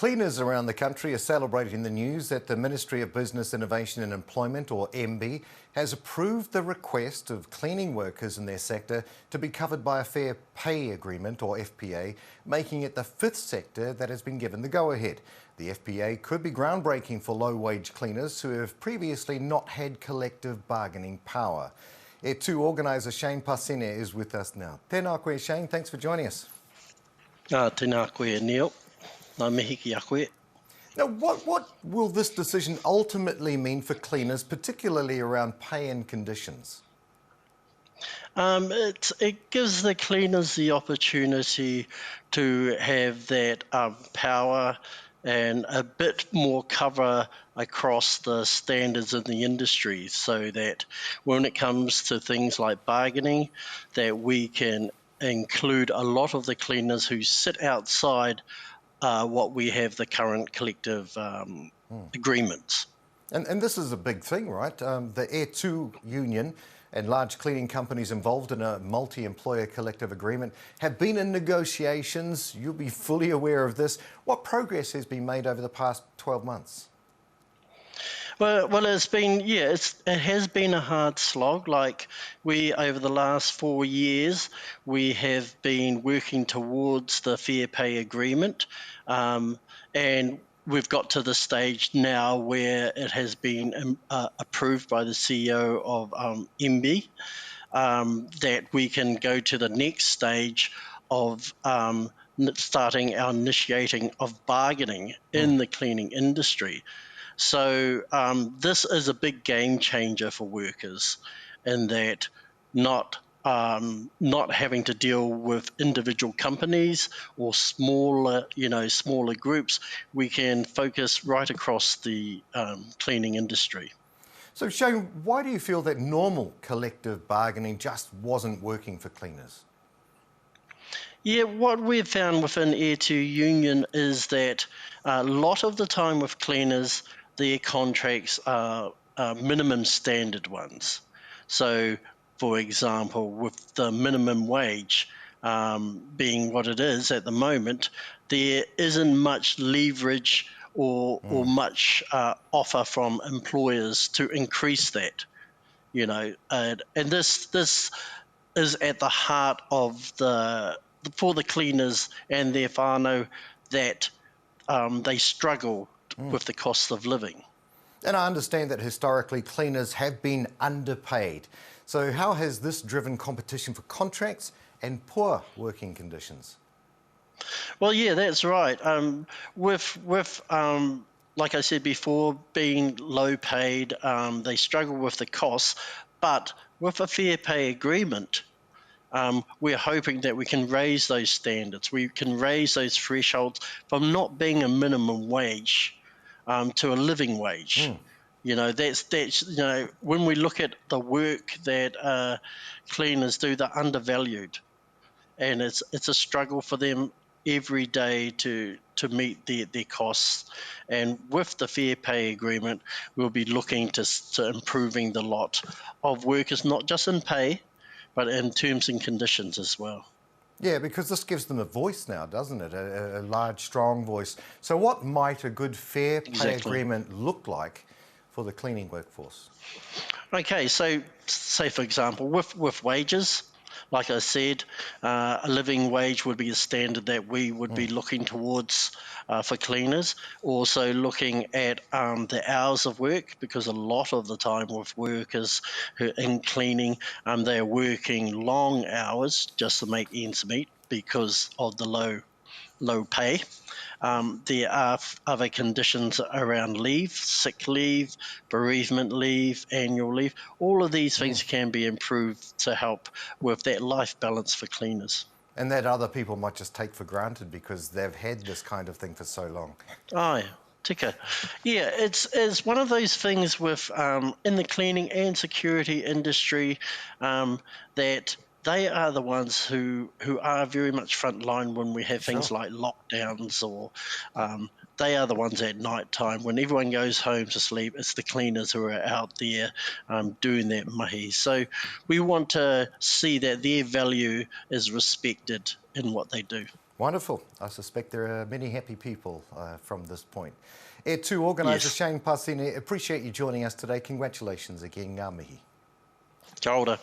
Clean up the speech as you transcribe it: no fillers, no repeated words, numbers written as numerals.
Cleaners around the country are celebrating the news that the Ministry of Business, Innovation and Employment, or MBIE, has approved the request of cleaning workers in their sector to be covered by a fair pay agreement, or FPA, making it the fifth sector that has been given the go-ahead. The FPA could be groundbreaking for low-wage cleaners who have previously not had collective bargaining power. E2 organiser Shane Pasene is with us now. Tēnā koe, Shane. Thanks for joining us. Tēnā koe, Neil. Ngā mihi ki a koe. Now, what will this decision ultimately mean for cleaners, particularly around pay and conditions? It gives the cleaners the opportunity to have that power and a bit more cover across the standards in the industry, so that when it comes to things like bargaining, that we can include a lot of the cleaners who sit outside what we have the current collective agreements. And this is a big thing, right? The E2 union and large cleaning companies involved in a multi-employer collective agreement have been in negotiations. You'll be fully aware of this. What progress has been made over the past 12 months? Well, it's been, it has been a hard slog. Like over the last 4 years, we have been working towards the fair pay agreement, and we've got to the stage now where it has been approved by the CEO of MBIE, that we can go to the next stage of starting our initiating of bargaining in the cleaning industry. So this is a big game changer for workers, in that not having to deal with individual companies or smaller groups. We can focus right across the cleaning industry. So Shane, why do you feel that normal collective bargaining just wasn't working for cleaners? Yeah, what we've found within E2 Union is that a lot of the time with cleaners, their contracts are minimum standard ones. So, for example, with the minimum wage being what it is at the moment, there isn't much leverage or much offer from employers to increase that. And this is at the heart of for the cleaners and their whānau, that they struggle with the cost of living. And I understand that historically cleaners have been underpaid. So how has this driven competition for contracts and poor working conditions? Well, yeah, that's right. With like I said before, being low paid, they struggle with the costs. But with a fair pay agreement, we're hoping that we can raise those standards. We can raise those thresholds from not being a minimum wage to a living wage. That's when we look at the work that cleaners do, they're undervalued, and it's a struggle for them every day to meet their costs. And with the fair pay agreement, we'll be looking to improving the lot of workers, not just in pay, but in terms and conditions as well. Yeah, because this gives them a voice now, doesn't it? A large, strong voice. So what might a good fair pay agreement look like for the cleaning workforce? Okay, so say, for example, with wages, like I said, a living wage would be a standard that we would be looking towards for cleaners. Also looking at the hours of work, because a lot of the time with workers who in cleaning, they are working long hours just to make ends meet because of the low pay. There are other conditions around leave, sick leave, bereavement leave, annual leave. All of these things can be improved to help with that life balance for cleaners. And that other people might just take for granted because they've had this kind of thing for so long. Oh, yeah. Tika. Yeah, it's one of those things with in the cleaning and security industry that they are the ones who are very much frontline when we have things like lockdowns, or they are the ones at night time when everyone goes home to sleep. It's the cleaners who are out there doing that mahi. So we want to see that their value is respected in what they do. Wonderful. I suspect there are many happy people from this point. To organiser Yes. Shane Pasene, appreciate you joining us today. Congratulations again, ngā mihi. Kia ora.